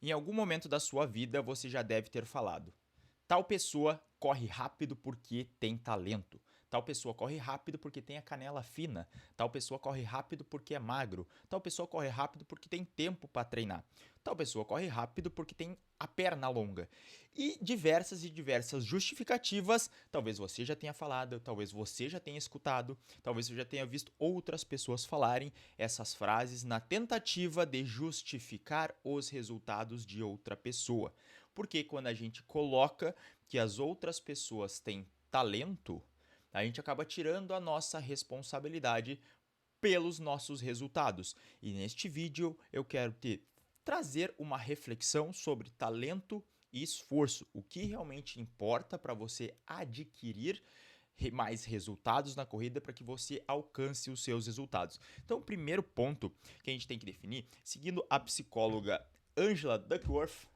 Em algum momento da sua vida você já deve ter falado: tal pessoa corre rápido porque tem talento. Tal pessoa corre rápido porque tem a canela fina. Tal pessoa corre rápido porque é magro. Tal pessoa corre rápido porque tem tempo para treinar. Tal pessoa corre rápido porque tem a perna longa. E diversas justificativas, talvez você já tenha falado, talvez você já tenha escutado, talvez você já tenha visto outras pessoas falarem essas frases na tentativa de justificar os resultados de outra pessoa. Porque quando a gente coloca que as outras pessoas têm talento, a gente acaba tirando a nossa responsabilidade pelos nossos resultados. E neste vídeo eu quero trazer uma reflexão sobre talento e esforço, o que realmente importa para você adquirir mais resultados na corrida para que você alcance os seus resultados. Então, o primeiro ponto que a gente tem que definir, seguindo a psicóloga Angela Duckworth,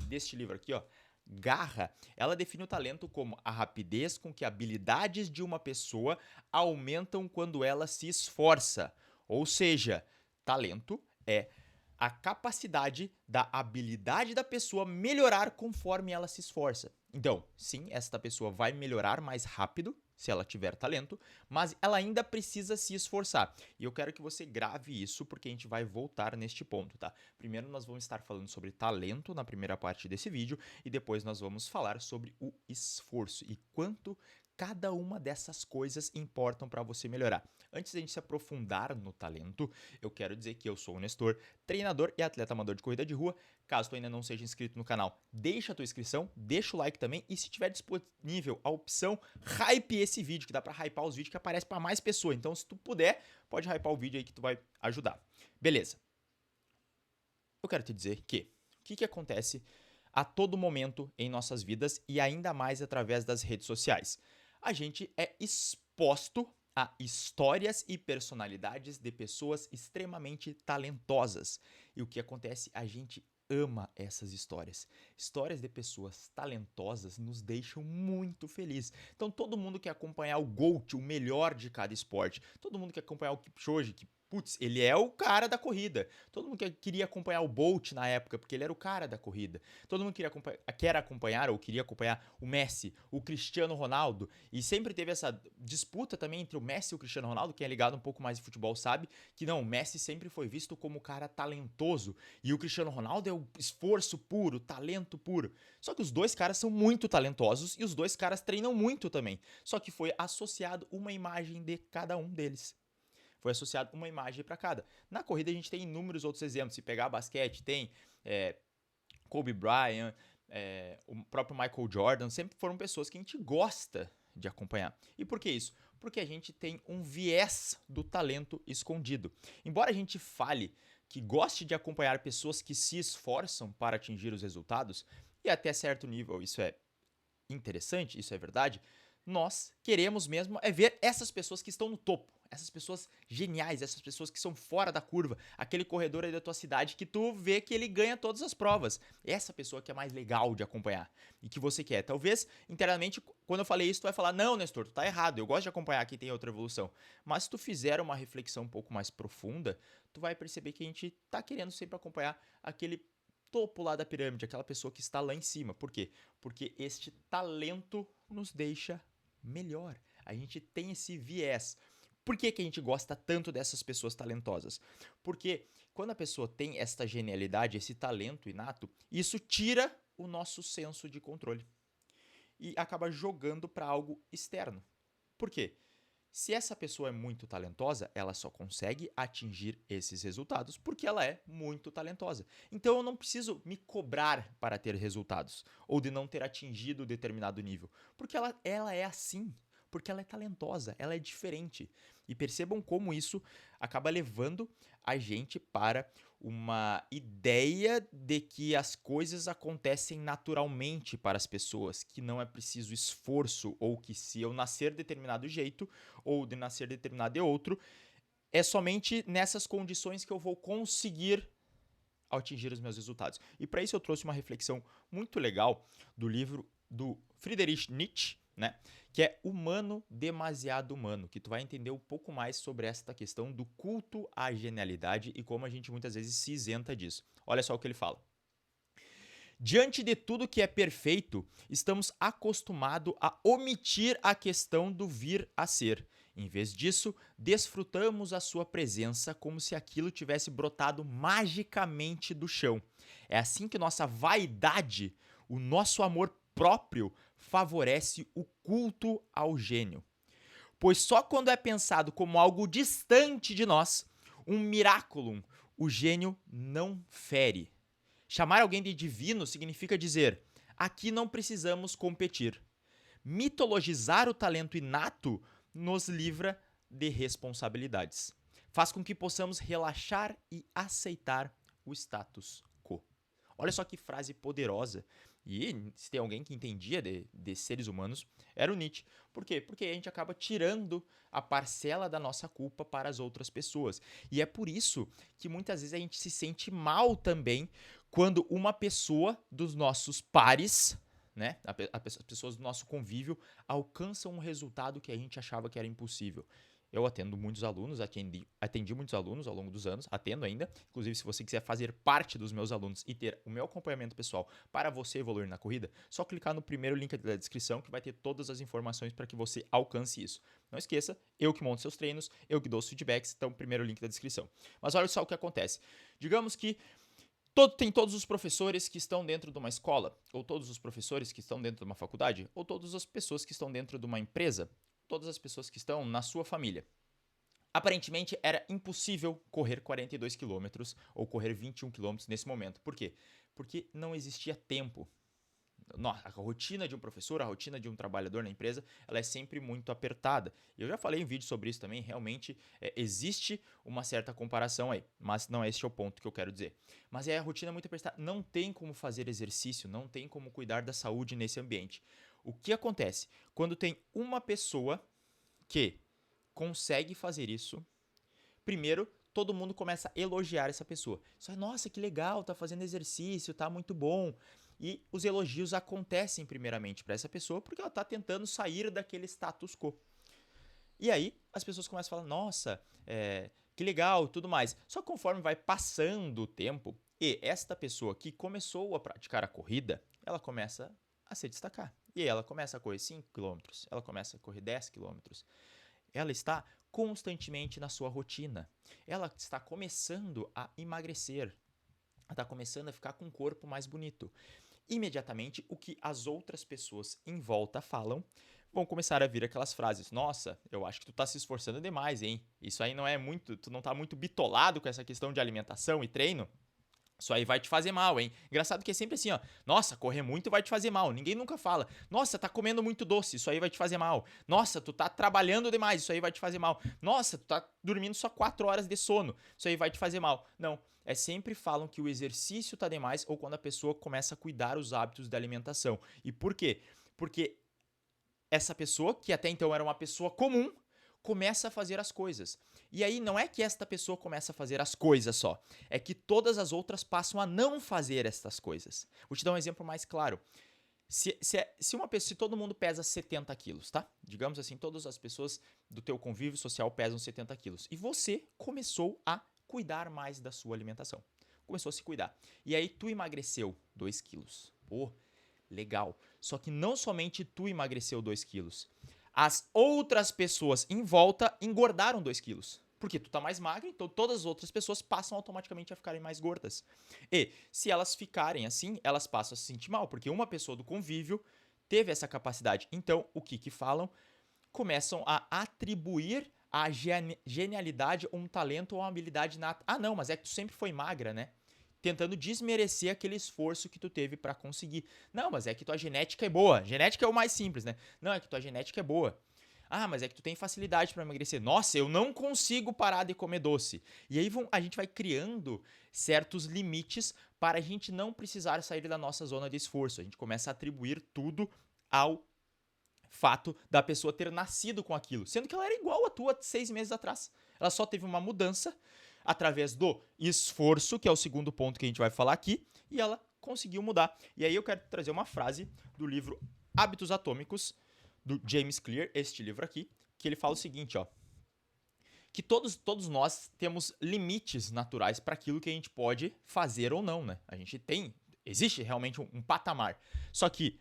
deste livro aqui, ó, Garra, ela define o talento como a rapidez com que habilidades de uma pessoa aumentam quando ela se esforça. Ou seja, talento é a capacidade da habilidade da pessoa melhorar conforme ela se esforça. Então, sim, esta pessoa vai melhorar mais rápido se ela tiver talento, mas ela ainda precisa se esforçar. E eu quero que você grave isso porque a gente vai voltar neste ponto, tá? Primeiro nós vamos estar falando sobre talento na primeira parte desse vídeo e depois nós vamos falar sobre o esforço e quanto cada uma dessas coisas importam para você melhorar. Antes de a gente se aprofundar no talento, eu quero dizer que eu sou o Nestor, treinador e atleta amador de corrida de rua. Caso tu ainda não seja inscrito no canal, deixa a tua inscrição, deixa o like também e se tiver disponível a opção, hype esse vídeo, que dá para hypar os vídeos que aparecem para mais pessoas. Então, se tu puder, pode hypar o vídeo aí que tu vai ajudar. Beleza. Eu quero te dizer que o que acontece a todo momento em nossas vidas e ainda mais através das redes sociais. A gente é exposto a histórias e personalidades de pessoas extremamente talentosas. E o que acontece? A gente ama essas histórias. Histórias de pessoas talentosas nos deixam muito felizes. Então todo mundo quer acompanhar o GOAT, o melhor de cada esporte. Todo mundo quer acompanhar o Kipchoge, que putz, ele é o cara da corrida. Todo mundo queria acompanhar o Bolt na época, porque ele era o cara da corrida. Todo mundo quer acompanhar ou queria acompanhar o Messi, o Cristiano Ronaldo. E sempre teve essa disputa também entre o Messi e o Cristiano Ronaldo. Quem é ligado um pouco mais em futebol sabe que não, o Messi sempre foi visto como o cara talentoso. E o Cristiano Ronaldo é o esforço puro, talento puro. Só que os dois caras são muito talentosos e os dois caras treinam muito também. Só que foi associado uma imagem de cada um deles. Foi associado uma imagem para cada. Na corrida a gente tem inúmeros outros exemplos. Se pegar basquete, tem Kobe Bryant, o próprio Michael Jordan, sempre foram pessoas que a gente gosta de acompanhar. E por que isso? Porque a gente tem um viés do talento escondido. Embora a gente fale que goste de acompanhar pessoas que se esforçam para atingir os resultados, e até certo nível isso é interessante, isso é verdade, nós queremos mesmo é ver essas pessoas que estão no topo, essas pessoas geniais, essas pessoas que são fora da curva, aquele corredor aí da tua cidade que tu vê que ele ganha todas as provas. Essa pessoa que é mais legal de acompanhar e que você quer. Talvez, internamente, quando eu falei isso, tu vai falar, não, Nestor, tu tá errado, eu gosto de acompanhar quem tem outra evolução. Mas se tu fizer uma reflexão um pouco mais profunda, tu vai perceber que a gente tá querendo sempre acompanhar aquele topo lá da pirâmide, aquela pessoa que está lá em cima. Por quê? Porque este talento nos deixa melhor. A gente tem esse viés. Por que, que a gente gosta tanto dessas pessoas talentosas? Porque quando a pessoa tem esta genialidade, esse talento inato, isso tira o nosso senso de controle e acaba jogando para algo externo. Por quê? Se essa pessoa é muito talentosa, ela só consegue atingir esses resultados porque ela é muito talentosa. Então eu não preciso me cobrar para ter resultados ou de não ter atingido determinado nível, porque ela é assim. Porque ela é talentosa, ela é diferente. E percebam como isso acaba levando a gente para uma ideia de que as coisas acontecem naturalmente para as pessoas, que não é preciso esforço, ou que se eu nascer de determinado jeito, ou de nascer determinado de outro, é somente nessas condições que eu vou conseguir atingir os meus resultados. E para isso eu trouxe uma reflexão muito legal do livro do Friedrich Nietzsche, né? Que é Humano Demasiado Humano, que tu vai entender um pouco mais sobre esta questão do culto à genialidade e como a gente muitas vezes se isenta disso. Olha só o que ele fala. Diante de tudo que é perfeito, estamos acostumados a omitir a questão do vir a ser. Em vez disso, desfrutamos a sua presença como se aquilo tivesse brotado magicamente do chão. É assim que nossa vaidade, o nosso amor próprio, favorece o culto ao gênio. Pois só quando é pensado como algo distante de nós, um miraculum, o gênio não fere. Chamar alguém de divino significa dizer: aqui não precisamos competir. Mitologizar o talento inato nos livra de responsabilidades. Faz com que possamos relaxar e aceitar o status quo. Olha só que frase poderosa. E se tem alguém que entendia de seres humanos, era o Nietzsche. Por quê? Porque a gente acaba tirando a parcela da nossa culpa para as outras pessoas. E é por isso que muitas vezes a gente se sente mal também quando uma pessoa dos nossos pares, né, as pessoas do nosso convívio, alcançam um resultado que a gente achava que era impossível. Eu atendo muitos alunos, atendi muitos alunos ao longo dos anos, atendo ainda. Inclusive, se você quiser fazer parte dos meus alunos e ter o meu acompanhamento pessoal para você evoluir na corrida, só clicar no primeiro link da descrição que vai ter todas as informações para que você alcance isso. Não esqueça, eu que monto seus treinos, eu que dou os feedbacks, então primeiro link da descrição. Mas olha só o que acontece. Digamos que tem todos os professores que estão dentro de uma escola, ou todos os professores que estão dentro de uma faculdade, ou todas as pessoas que estão dentro de uma empresa, todas as pessoas que estão na sua família. Aparentemente era impossível correr 42 quilômetros ou correr 21 quilômetros nesse momento. Por quê? Porque não existia tempo. A rotina de um professor, a rotina de um trabalhador na empresa, ela é sempre muito apertada. Eu já falei em vídeo sobre isso também, realmente existe uma certa comparação aí, mas não é esse o ponto que eu quero dizer. Mas a rotina muito apertada, não tem como fazer exercício, não tem como cuidar da saúde nesse ambiente. O que acontece? Quando tem uma pessoa que consegue fazer isso, primeiro todo mundo começa a elogiar essa pessoa. Nossa, que legal, tá fazendo exercício, tá muito bom. E os elogios acontecem primeiramente para essa pessoa porque ela está tentando sair daquele status quo. E aí as pessoas começam a falar, nossa, que legal, tudo mais. Só que conforme vai passando o tempo e esta pessoa que começou a praticar a corrida, ela começa a se destacar. E aí ela começa a correr 5 quilômetros, ela começa a correr 10 quilômetros. Ela está constantemente na sua rotina. Ela está começando a emagrecer. Ela está começando a ficar com um corpo mais bonito. Imediatamente, o que as outras pessoas em volta falam vão começar a vir aquelas frases. Nossa, eu acho que tu tá se esforçando demais, hein? Isso aí não é muito... Tu não tá muito bitolado com essa questão de alimentação e treino? Isso aí vai te fazer mal, hein? Engraçado que é sempre assim, ó. Nossa, correr muito vai te fazer mal. Ninguém nunca fala. Nossa, tá comendo muito doce, isso aí vai te fazer mal. Nossa, tu tá trabalhando demais, isso aí vai te fazer mal. Nossa, tu tá dormindo só 4 horas de sono, isso aí vai te fazer mal. Não, sempre falam que o exercício tá demais ou quando a pessoa começa a cuidar os hábitos da alimentação. E por quê? Porque essa pessoa, que até então era uma pessoa comum, começa a fazer as coisas. E aí não é que esta pessoa começa a fazer as coisas só, é que todas as outras passam a não fazer estas coisas. Vou te dar um exemplo mais claro. Se todo mundo pesa 70 quilos, tá? Digamos assim, todas as pessoas do teu convívio social pesam 70 quilos. E você começou a cuidar mais da sua alimentação. Começou a se cuidar. E aí tu emagreceu 2 quilos. Pô, legal. Só que não somente tu emagreceu 2 quilos. As outras pessoas em volta engordaram 2 quilos. Porque tu tá mais magro, então todas as outras pessoas passam automaticamente a ficarem mais gordas. E se elas ficarem assim, elas passam a se sentir mal, porque uma pessoa do convívio teve essa capacidade. Então, o que falam? Começam a atribuir a genialidade, um talento ou uma habilidade nata. Ah, não, mas é que tu sempre foi magra, né? Tentando desmerecer aquele esforço que tu teve para conseguir. Não, mas é que tua genética é boa. Genética é o mais simples, né? Não, é que tua genética é boa. Ah, mas é que tu tem facilidade para emagrecer. Nossa, eu não consigo parar de comer doce. E aí a gente vai criando certos limites para a gente não precisar sair da nossa zona de esforço. A gente começa a atribuir tudo ao fato da pessoa ter nascido com aquilo, sendo que ela era igual a tua 6 meses atrás. Ela só teve uma mudança através do esforço, que é o segundo ponto que a gente vai falar aqui, e ela conseguiu mudar. E aí eu quero trazer uma frase do livro Hábitos Atômicos, do James Clear, este livro aqui, que ele fala o seguinte, ó, que todos nós temos limites naturais para aquilo que a gente pode fazer ou não, né? A gente tem Existe realmente um patamar. Só que,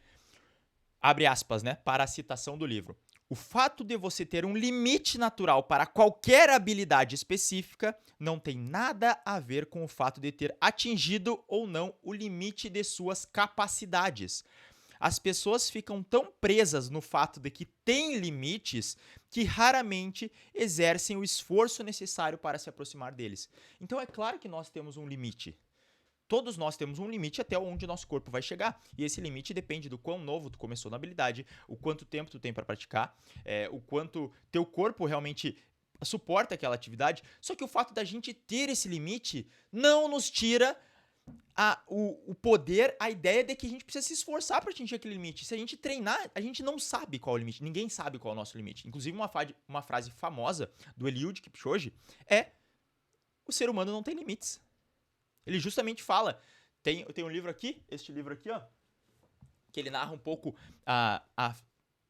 abre aspas, né, para a citação do livro. O fato de você ter um limite natural para qualquer habilidade específica não tem nada a ver com o fato de ter atingido ou não o limite de suas capacidades. As pessoas ficam tão presas no fato de que têm limites que raramente exercem o esforço necessário para se aproximar deles. Então é claro que nós temos um limite. Todos nós temos um limite até onde o nosso corpo vai chegar. E esse limite depende do quão novo tu começou na habilidade, o quanto tempo tu tem para praticar, o quanto teu corpo realmente suporta aquela atividade. Só que o fato da gente ter esse limite não nos tira o poder, a ideia de que a gente precisa se esforçar para atingir aquele limite. Se a gente treinar, a gente não sabe qual é o limite. Ninguém sabe qual é o nosso limite. Inclusive, uma frase famosa do Eliud Kipchoge é: o ser humano não tem limites. Ele justamente fala, tem um livro aqui, este livro aqui, ó, que ele narra um pouco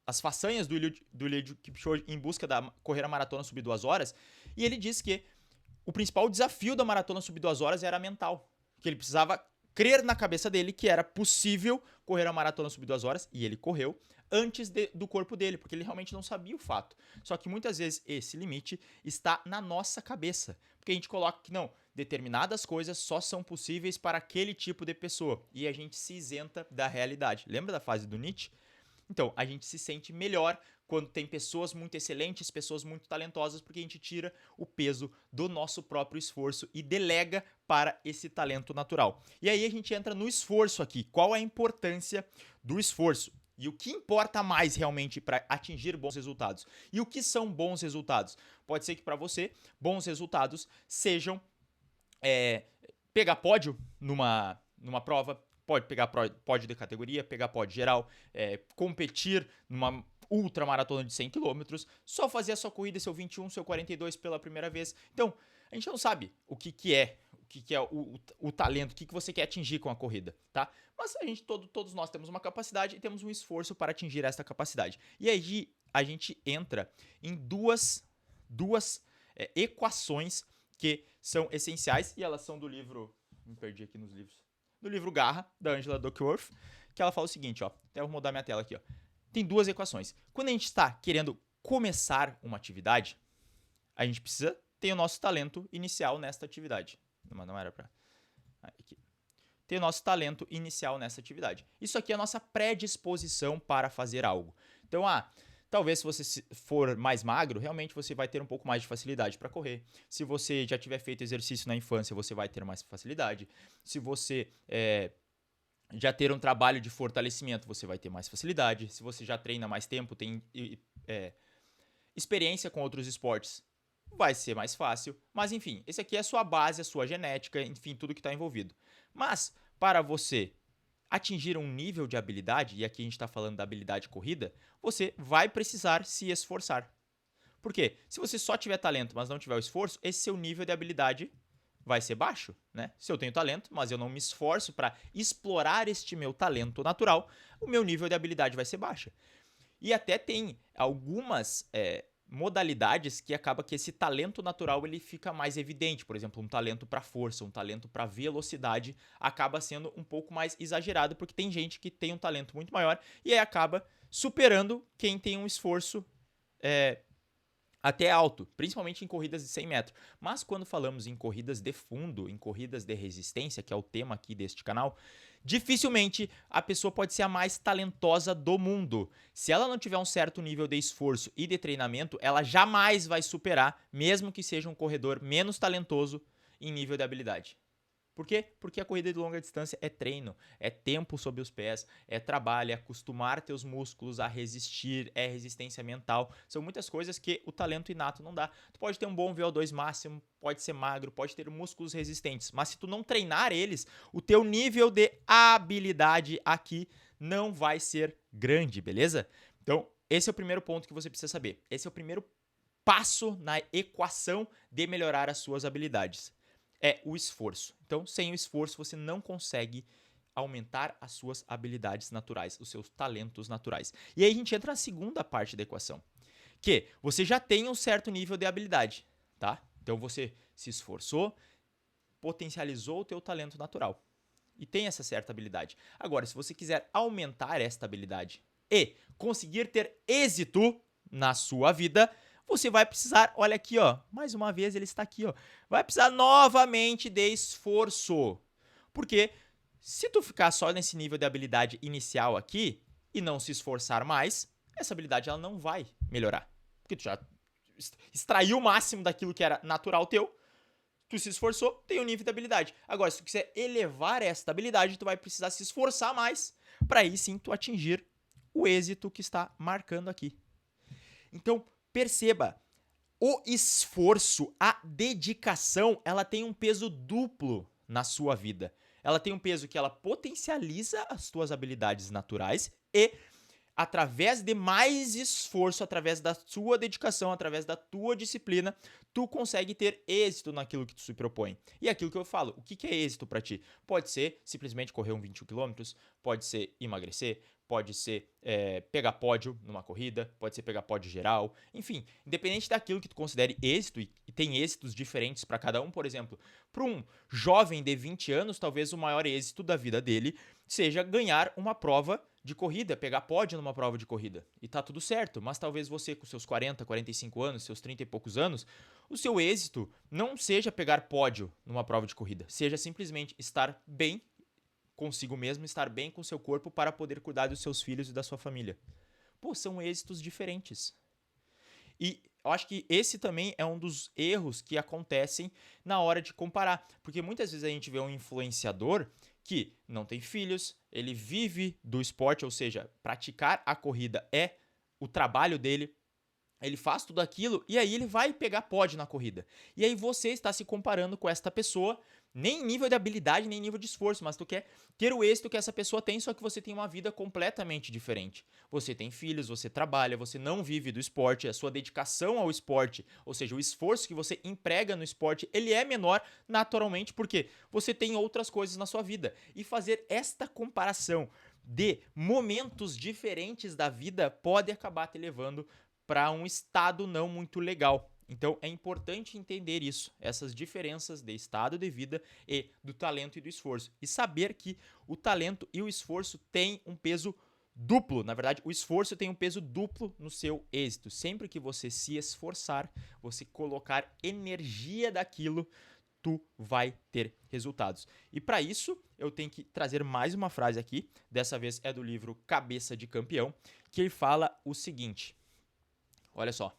as façanhas do Eliud Kipchoge em busca da correr a maratona sub 2 horas, e ele diz que o principal desafio da maratona sub 2 horas era mental, que ele precisava crer na cabeça dele que era possível correr a maratona sub 2 horas, e ele correu antes do corpo dele, porque ele realmente não sabia o fato. Só que muitas vezes esse limite está na nossa cabeça, porque a gente coloca que não, determinadas coisas só são possíveis para aquele tipo de pessoa, e a gente se isenta da realidade. Lembra da frase do Nietzsche? Então, a gente se sente melhor quando tem pessoas muito excelentes, pessoas muito talentosas, porque a gente tira o peso do nosso próprio esforço e delega para esse talento natural. E aí a gente entra no esforço aqui. Qual é a importância do esforço? E o que importa mais realmente para atingir bons resultados? E o que são bons resultados? Pode ser que para você, bons resultados sejam pegar pódio numa prova, pode pegar pódio de categoria, pegar pódio geral, competir numa ultramaratona de 100 km, só fazer a sua corrida, seu 21, seu 42 pela primeira vez. Então, a gente não sabe o que é o talento, o que você quer atingir com a corrida, tá? Mas todos nós temos uma capacidade e temos um esforço para atingir essa capacidade. E aí a gente entra em duas equações que são essenciais, e elas são do livro, me perdi aqui nos livros, do livro Garra, da Angela Duckworth, que ela fala o seguinte, ó, até vou mudar minha tela aqui, ó. Tem duas equações. Quando a gente está querendo começar uma atividade, a gente precisa ter o nosso talento inicial nesta atividade. Mas não era pra... Aqui. Ter o nosso talento inicial nessa atividade. Isso aqui é a nossa predisposição para fazer algo. Então, talvez se você for mais magro, realmente você vai ter um pouco mais de facilidade para correr. Se você já tiver feito exercício na infância, você vai ter mais facilidade. Se você já ter um trabalho de fortalecimento, você vai ter mais facilidade. Se você já treina mais tempo, tem experiência com outros esportes, vai ser mais fácil. Mas enfim, esse aqui é a sua base, a sua genética, enfim, tudo que está envolvido. Mas para você atingir um nível de habilidade, e aqui a gente está falando da habilidade corrida, você vai precisar se esforçar. Por quê? Se você só tiver talento, mas não tiver o esforço, esse seu nível de habilidade vai ser baixo, né? Se eu tenho talento, mas eu não me esforço para explorar este meu talento natural, o meu nível de habilidade vai ser baixo. E até tem algumas modalidades que acaba que esse talento natural ele fica mais evidente. Por exemplo, um talento para força, um talento para velocidade acaba sendo um pouco mais exagerado, porque tem gente que tem um talento muito maior e aí acaba superando quem tem um esforço até alto, principalmente em corridas de 100 metros. Mas quando falamos em corridas de fundo, em corridas de resistência, que é o tema aqui deste canal, dificilmente a pessoa pode ser a mais talentosa do mundo. Se ela não tiver um certo nível de esforço e de treinamento, ela jamais vai superar, mesmo que seja um corredor menos talentoso em nível de habilidade. Por quê? Porque a corrida de longa distância é treino, é tempo sob os pés, é trabalho, é acostumar teus músculos a resistir, é resistência mental. São muitas coisas que o talento inato não dá. Tu pode ter um bom VO2 máximo, pode ser magro, pode ter músculos resistentes, mas se tu não treinar eles, o teu nível de habilidade aqui não vai ser grande, beleza? Então, esse é o primeiro ponto que você precisa saber. Esse é o primeiro passo na equação de melhorar as suas habilidades. É o esforço. Então, sem o esforço, você não consegue aumentar as suas habilidades naturais, os seus talentos naturais. E aí a gente entra na segunda parte da equação, que você já tem um certo nível de habilidade, tá? Então, você se esforçou, potencializou o teu talento natural. e tem essa certa habilidade. Agora, se você quiser aumentar esta habilidade e conseguir ter êxito na sua vida, você vai precisar, olha aqui, ó, mais uma vez ele está aqui, ó, vai precisar novamente de esforço. Porque se tu ficar só nesse nível de habilidade inicial aqui e não se esforçar mais, essa habilidade ela não vai melhorar. Porque tu já extraiu o máximo daquilo que era natural teu, tu se esforçou, tem um nível de habilidade. Agora, se tu quiser elevar essa habilidade, tu vai precisar se esforçar mais para aí sim tu atingir o êxito que está marcando aqui. Então, perceba, o esforço, a dedicação, ela tem um peso duplo na sua vida. Ela tem um peso que ela potencializa as tuas habilidades naturais e através de mais esforço, através da sua dedicação, através da tua disciplina, tu consegue ter êxito naquilo que tu se propõe. E aquilo que eu falo, o que é êxito para ti? Pode ser simplesmente correr um 21 km, pode ser emagrecer, pode ser pegar pódio numa corrida, pode ser pegar pódio geral, enfim, independente daquilo que tu considere êxito, e tem êxitos diferentes para cada um, por exemplo, para um jovem de 20 anos, talvez o maior êxito da vida dele seja ganhar uma prova de corrida, pegar pódio numa prova de corrida. E tá tudo certo, mas talvez você com seus 40, 45 anos, seus 30 e poucos anos, o seu êxito não seja pegar pódio numa prova de corrida, seja simplesmente estar bem consigo mesmo, estar bem com seu corpo para poder cuidar dos seus filhos e da sua família. Pô, são êxitos diferentes. E eu acho que esse também é um dos erros que acontecem na hora de comparar. Porque muitas vezes a gente vê um influenciador que não tem filhos, ele vive do esporte, ou seja, praticar a corrida é o trabalho dele, ele faz tudo aquilo e aí ele vai pegar pódio na corrida. E aí você está se comparando com esta pessoa, nem em nível de habilidade, nem em nível de esforço, mas tu quer ter o êxito que essa pessoa tem, só que você tem uma vida completamente diferente. Você tem filhos, você trabalha, você não vive do esporte, a sua dedicação ao esporte, ou seja, o esforço que você emprega no esporte, ele é menor naturalmente porque você tem outras coisas na sua vida. E fazer esta comparação de momentos diferentes da vida pode acabar te levando para um estado não muito legal. Então é importante entender isso, essas diferenças de estado de vida e do talento e do esforço. E saber que o talento e o esforço têm um peso duplo. Na verdade, o esforço tem um peso duplo no seu êxito. Sempre que você se esforçar, você colocar energia daquilo, tu vai ter resultados. E para isso, eu tenho que trazer mais uma frase aqui. Dessa vez é do livro Cabeça de Campeão, que ele fala o seguinte. Olha só.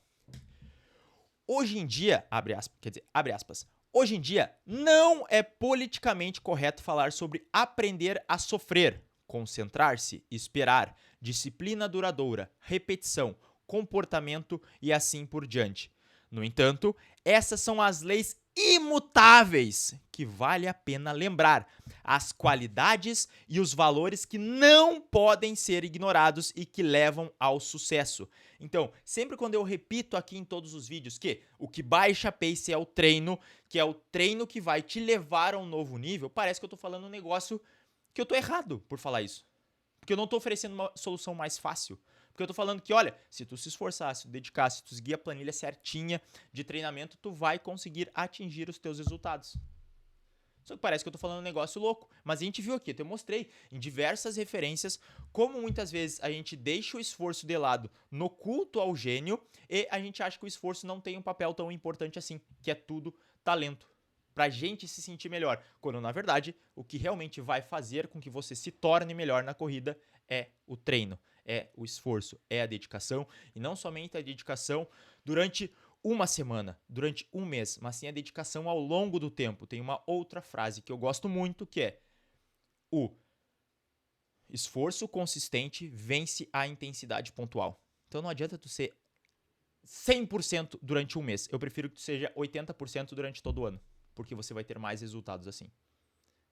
Hoje em dia, abre aspas, hoje em dia não é politicamente correto falar sobre aprender a sofrer, concentrar-se, esperar, disciplina duradoura, repetição, comportamento e assim por diante. No entanto, essas são as leis imutáveis que vale a pena lembrar, as qualidades e os valores que não podem ser ignorados e que levam ao sucesso. Então, sempre quando eu repito aqui em todos os vídeos que o que baixa pace é o treino, que é o treino que vai te levar a um novo nível, parece que eu tô falando um negócio que eu tô errado por falar isso. Porque eu não tô oferecendo uma solução mais fácil. Porque eu tô falando que, olha, se tu se esforçar, se tu dedicar, se tu seguir a planilha certinha de treinamento, tu vai conseguir atingir os teus resultados. Só que parece que eu tô falando um negócio louco. Mas a gente viu aqui, eu mostrei em diversas referências como muitas vezes a gente deixa o esforço de lado no culto ao gênio e a gente acha que o esforço não tem um papel tão importante assim, que é tudo talento. Pra gente se sentir melhor. Quando, na verdade, o que realmente vai fazer com que você se torne melhor na corrida é o treino, é o esforço, é a dedicação. E não somente a dedicação durante uma semana, durante um mês, mas sim a dedicação ao longo do tempo. Tem uma outra frase que eu gosto muito, que é: o esforço consistente vence a intensidade pontual. Então não adianta tu ser 100% durante um mês. Eu prefiro que tu seja 80% durante todo o ano, porque você vai ter mais resultados assim.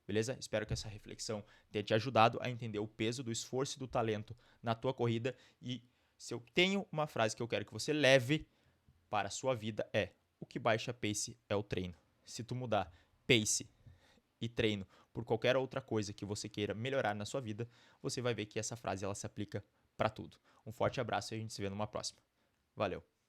Beleza? Espero que essa reflexão tenha te ajudado a entender o peso do esforço e do talento na tua corrida. E se eu tenho uma frase que eu quero que você leve para a sua vida é: o que baixa pace é o treino. Se tu mudar pace e treino por qualquer outra coisa que você queira melhorar na sua vida, você vai ver que essa frase ela se aplica para tudo. Um forte abraço e a gente se vê numa próxima. Valeu!